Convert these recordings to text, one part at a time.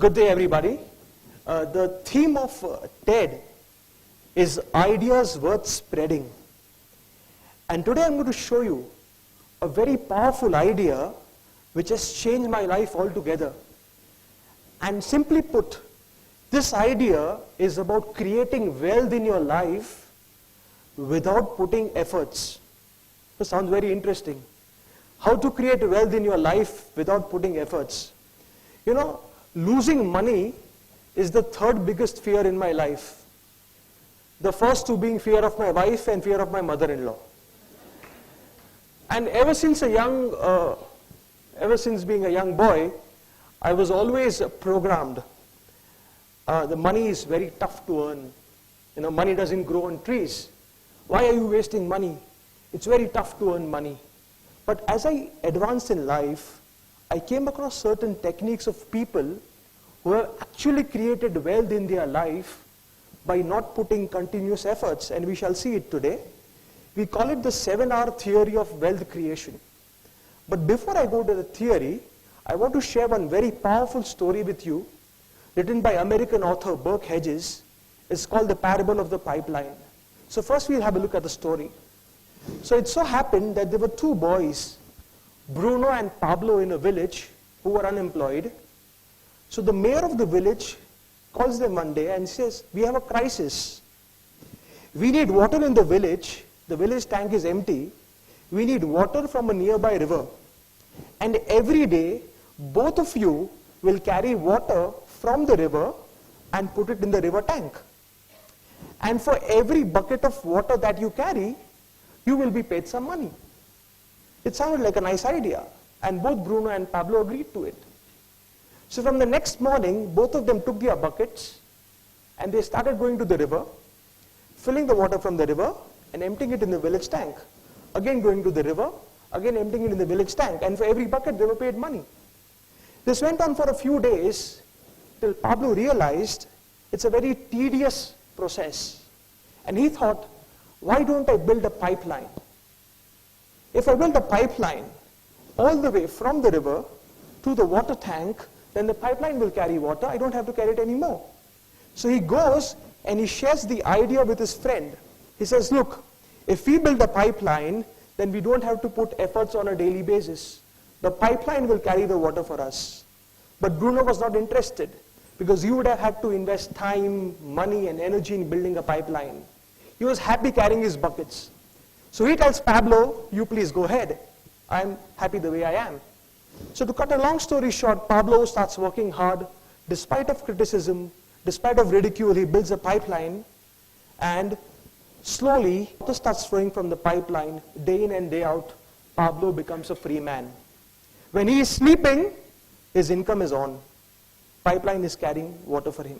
Good day, everybody. The theme of TED is ideas worth spreading. And today I'm going to show you a very powerful idea which has changed my life altogether. And simply put, this idea is about creating wealth in your life without putting efforts. This sounds very interesting. How to create wealth in your life without putting efforts. You know, losing money is the third biggest fear in my life. The first two being fear of my wife and fear of my mother-in-law. And ever since being a young boy, I was always programmed. The money is very tough to earn. You know, money doesn't grow on trees. Why are you wasting money? It's very tough to earn money. But as I advanced in life, I came across certain techniques of people who have actually created wealth in their life by not putting continuous efforts, and we shall see it today. We call it the 7R theory of wealth creation. But before I go to the theory, I want to share one very powerful story with you, written by American author Burke Hedges. It's called The Parable of the Pipeline. So first we'll have a look at the story. So it so happened that there were two boys, Bruno and Pablo, in a village who were unemployed. So the mayor of the village calls them one day and says, "We have a crisis. We need water in the village tank is empty. We need water from a nearby river. And every day, both of you will carry water from the river and put it in the river tank. And for every bucket of water that you carry, you will be paid some money." It sounded like a nice idea, and both Bruno and Pablo agreed to it. So from the next morning, both of them took their buckets and they started going to the river, filling the water from the river and emptying it in the village tank. Again going to the river, again emptying it in the village tank, and for every bucket they were paid money. This went on for a few days till Pablo realized it's a very tedious process. And he thought, why don't I build a pipeline? If I build a pipeline all the way from the river to the water tank, then the pipeline will carry water. I don't have to carry it anymore. So he goes and he shares the idea with his friend. He says, look, if we build a pipeline, then we don't have to put efforts on a daily basis. The pipeline will carry the water for us. But Bruno was not interested because he would have had to invest time, money, and energy in building a pipeline. He was happy carrying his buckets. So he tells Pablo, you please go ahead. I'm happy the way I am. So to cut a long story short, Pablo starts working hard. Despite of criticism, despite of ridicule, he builds a pipeline, and slowly water starts flowing from the pipeline. Day in and day out, Pablo becomes a free man. When he is sleeping, his income is on. Pipeline is carrying water for him.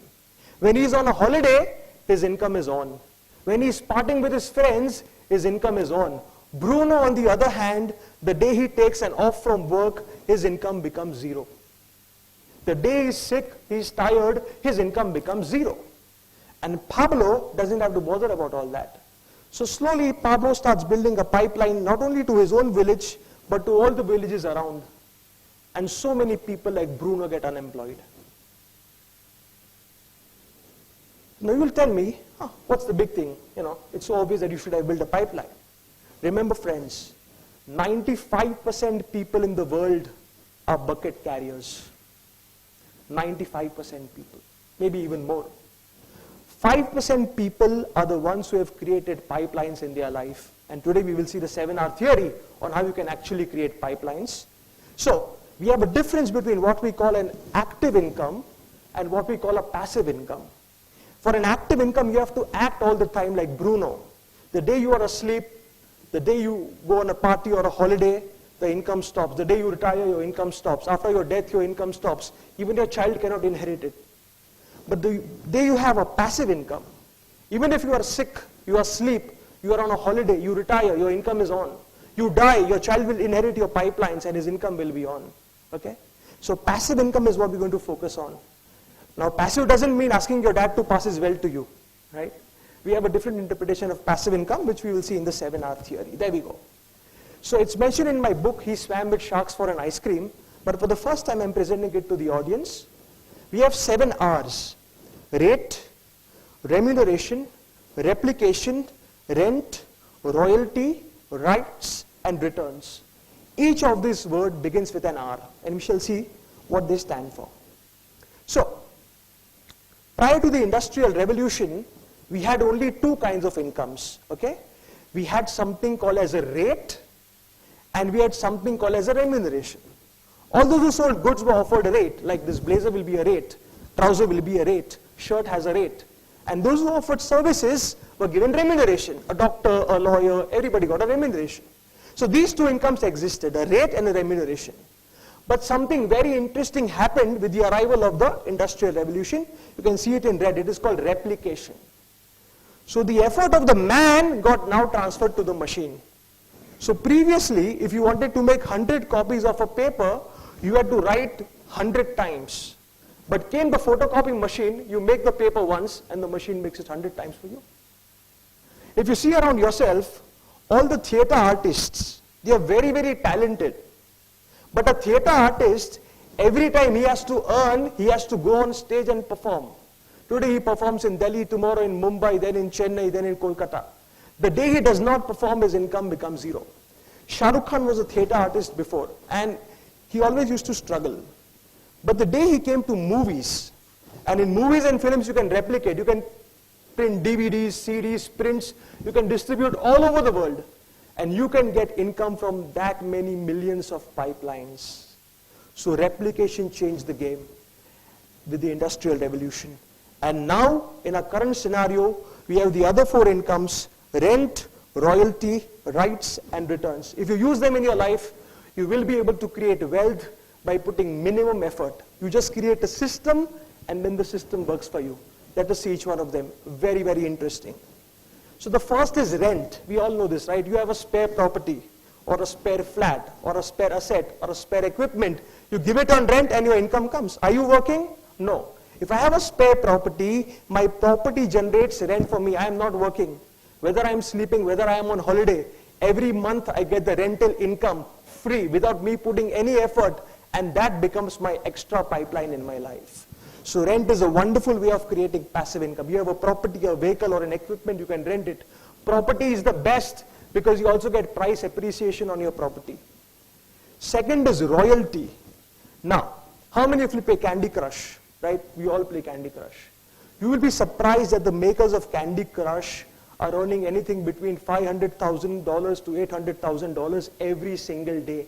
When he is on a holiday, his income is on. When he is partying with his friends, his income is on. Bruno, on the other hand, the day he takes an off from work, his income becomes zero. The day he's sick, he's tired, his income becomes zero. And Pablo doesn't have to bother about all that. So slowly, Pablo starts building a pipeline, not only to his own village, but to all the villages around. And so many people like Bruno get unemployed. Now you will tell me, what's the big thing? You know, it's so obvious that you should have built a pipeline. Remember, friends, 95% people in the world are bucket carriers. 95% people, maybe even more. 5% people are the ones who have created pipelines in their life. And today we will see the 7R theory on how you can actually create pipelines. So we have a difference between what we call an active income and what we call a passive income. For an active income, you have to act all the time like Bruno. The day you are asleep, the day you go on a party or a holiday, the income stops. The day you retire, your income stops. After your death, your income stops. Even your child cannot inherit it. But the day you have a passive income, even if you are sick, you are asleep, you are on a holiday, you retire, your income is on. You die, your child will inherit your pipelines and his income will be on. Okay? So passive income is what we're going to focus on. Now passive doesn't mean asking your dad to pass his wealth to you. Right? We have a different interpretation of passive income, which we will see in the 7R theory. There we go. So it's mentioned in my book, He Swam with Sharks for an Ice Cream, but for the first time I'm presenting it to the audience. We have 7 R's: rate, remuneration, replication, rent, royalty, rights, and returns. Each of these words begins with an R, and we shall see what they stand for. So, prior to the Industrial Revolution, we had only 2 kinds of incomes, okay? We had something called as a rate, and we had something called as a remuneration. All those who sold goods were offered a rate, like this blazer will be a rate, trouser will be a rate, shirt has a rate. And those who offered services were given remuneration. A doctor, a lawyer, everybody got a remuneration. So these 2 incomes existed, a rate and a remuneration. But something very interesting happened with the arrival of the Industrial Revolution. You can see it in red. It is called replication. So the effort of the man got now transferred to the machine. So previously, if you wanted to make 100 copies of a paper, you had to write 100 times. But came the photocopy machine, you make the paper once and the machine makes it 100 times for you. If you see around yourself, all the theater artists, they are very, very talented. But a theater artist, every time he has to earn, he has to go on stage and perform. Today he performs in Delhi, tomorrow in Mumbai, then in Chennai, then in Kolkata. The day he does not perform, his income becomes 0. Shah Rukh Khan was a theater artist before, and he always used to struggle. But the day he came to movies, and in movies and films you can replicate, you can print DVDs, CDs, prints, you can distribute all over the world, and you can get income from that many millions of pipelines. So replication changed the game with the Industrial Revolution. And now, in our current scenario, we have the other 4 incomes: rent, royalty, rights, and returns. If you use them in your life, you will be able to create wealth by putting minimum effort. You just create a system, and then the system works for you. Let us see each one of them. Very, very interesting. So the first is rent. We all know this, right? You have a spare property, or a spare flat, or a spare asset, or a spare equipment. You give it on rent and your income comes. Are you working? No. If I have a spare property, my property generates rent for me. I am not working. Whether I am sleeping, whether I am on holiday, every month I get the rental income free without me putting any effort, and that becomes my extra pipeline in my life. So rent is a wonderful way of creating passive income. You have a property, a vehicle, or an equipment, you can rent it. Property is the best because you also get price appreciation on your property. Second is royalty. Now, how many of you play Candy Crush? Right? We all play Candy Crush. You will be surprised that the makers of Candy Crush are earning anything between $500,000 to $800,000 every single day.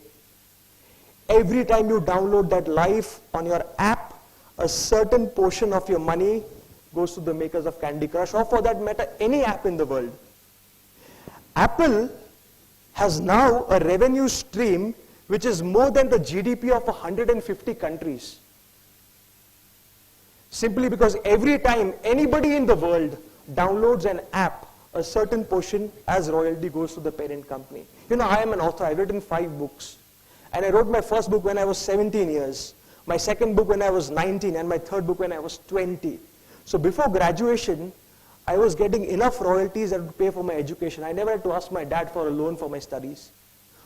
Every time you download that live on your app, a certain portion of your money goes to the makers of Candy Crush, or for that matter, any app in the world. Apple has now a revenue stream which is more than the GDP of 150 countries. Simply because every time anybody in the world downloads an app, a certain portion as royalty goes to the parent company. You know, I am an author. I've written 5 books. And I wrote my first book when I was 17 years, my second book when I was 19, and my third book when I was 20. So before graduation, I was getting enough royalties that would pay for my education. I never had to ask my dad for a loan for my studies.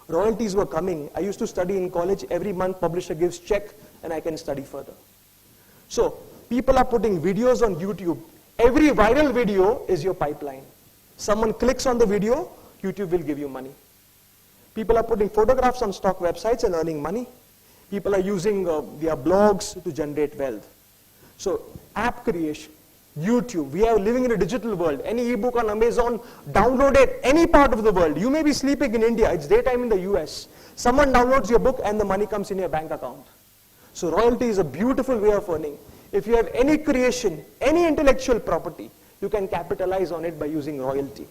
Royalties were coming. I used to study in college. Every month, publisher gives check, and I can study further. So people are putting videos on YouTube. Every viral video is your pipeline. Someone clicks on the video, YouTube will give you money. People are putting photographs on stock websites and earning money. People are using their blogs to generate wealth. So app creation, YouTube. We are living in a digital world. Any ebook on Amazon, download it any part of the world. You may be sleeping in India. It's daytime in the US. Someone downloads your book and the money comes in your bank account. So royalty is a beautiful way of earning. If you have any creation, any intellectual property, you can capitalize on it by using royalty.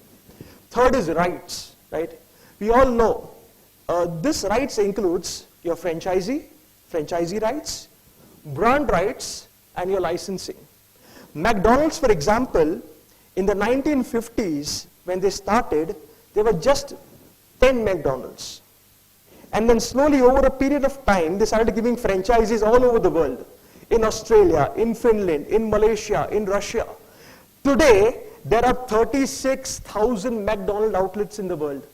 Third is rights, right? We all know this rights includes your franchisee rights, brand rights, and your licensing. McDonald's, for example, in the 1950s, when they started, there were just 10 McDonald's. And then slowly, over a period of time, they started giving franchises all over the world. In Australia, in Finland, in Malaysia, in Russia. Today, there are 36,000 McDonald's outlets in the world.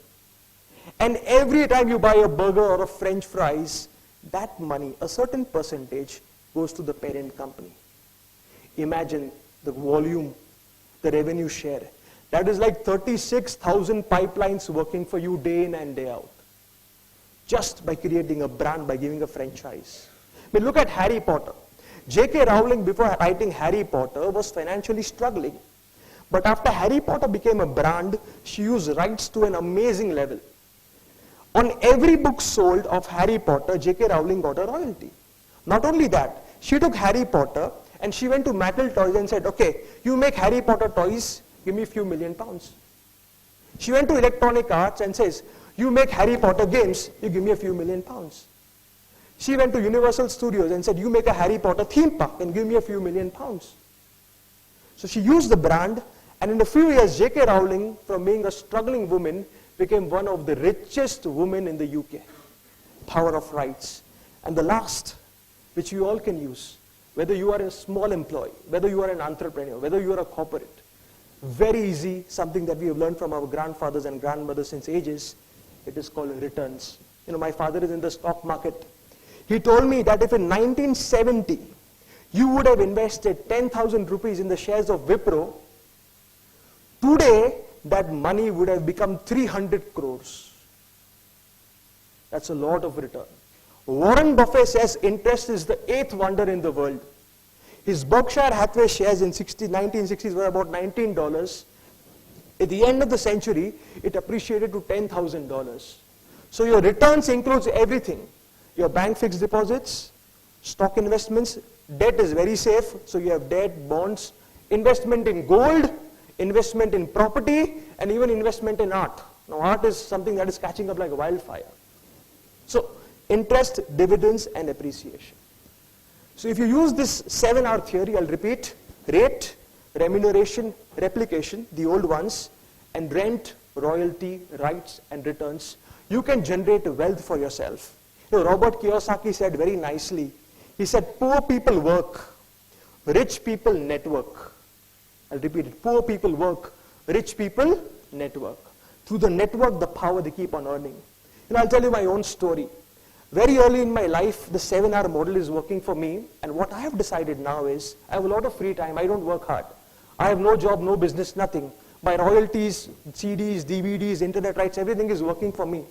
And every time you buy a burger or a French fries, that money, a certain percentage, goes to the parent company. Imagine the volume, the revenue share. That is like 36,000 pipelines working for you day in and day out. Just by creating a brand, by giving a franchise. I mean, look at Harry Potter. J.K. Rowling, before writing Harry Potter, was financially struggling. But after Harry Potter became a brand, she used rights to an amazing level. On every book sold of Harry Potter, J.K. Rowling got a royalty. Not only that, she took Harry Potter and she went to Mattel Toys and said, okay, you make Harry Potter toys, give me a few million pounds. She went to Electronic Arts and says, you make Harry Potter games, you give me a few million pounds. She went to Universal Studios and said, you make a Harry Potter theme park and give me a few million pounds. So she used the brand, and in a few years, J.K. Rowling, from being a struggling woman, became one of the richest women in the UK. Power of rights. And the last, which you all can use, whether you are a small employee, whether you are an entrepreneur, whether you are a corporate, very easy, something that we have learned from our grandfathers and grandmothers since ages, it is called returns. You know, my father is in the stock market. He told me that if in 1970, you would have invested 10,000 rupees in the shares of Wipro, today, that money would have become 300 crores. That's a lot of return. Warren Buffett says interest is the 8th wonder in the world. His Berkshire Hathaway shares in 1960s were about $19. At the end of the century, it appreciated to $10,000. So your returns includes everything. Your bank fixed deposits, stock investments, debt is very safe, so you have debt, bonds, investment in gold, investment in property, and even investment in art. Now art is something that is catching up like a wildfire. So interest, dividends, and appreciation. So if you use this 7R theory, I'll repeat, rate, remuneration, replication, the old ones, and rent, royalty, rights, and returns, you can generate wealth for yourself. You know, Robert Kiyosaki said very nicely, he said, poor people work, rich people network. I'll repeat it, poor people work, rich people network. Through the network, the power they keep on earning. And I'll tell you my own story. Very early in my life, the 7R model is working for me, and what I have decided now is, I have a lot of free time, I don't work hard. I have no job, no business, nothing. My royalties, CDs, DVDs, internet rights, everything is working for me.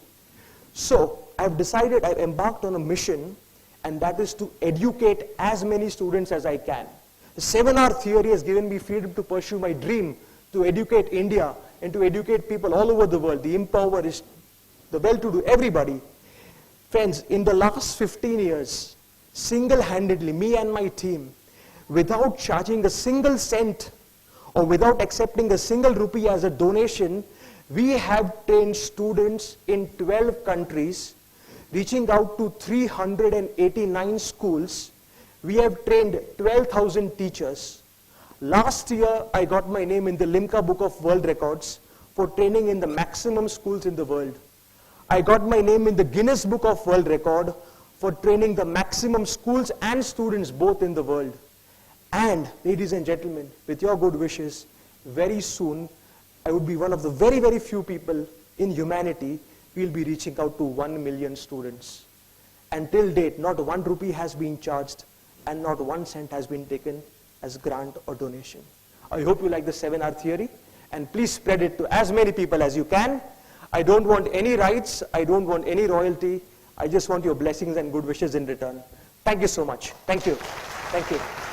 So, I've decided, I've embarked on a mission, and that is to educate as many students as I can. The 7R theory has given me freedom to pursue my dream, to educate India, and to educate people all over the world, the impoverished, the well-to-do, everybody. Friends, in the last 15 years, single-handedly, me and my team, without charging a single cent or without accepting a single rupee as a donation, we have trained students in 12 countries, reaching out to 389 schools. We have trained 12,000 teachers. Last year, I got my name in the LIMCA Book of World Records for training in the maximum schools in the world. I got my name in the Guinness Book of World Record for training the maximum schools and students both in the world. And, ladies and gentlemen, with your good wishes, very soon, I would be one of the very, very few people in humanity who will be reaching out to 1 million students. And till date, not 1 rupee has been charged and not 1 cent has been taken as grant or donation. I hope you like the 7R theory, and please spread it to as many people as you can. I don't want any rights, I don't want any royalty, I just want your blessings and good wishes in return. Thank you so much. Thank you. Thank you.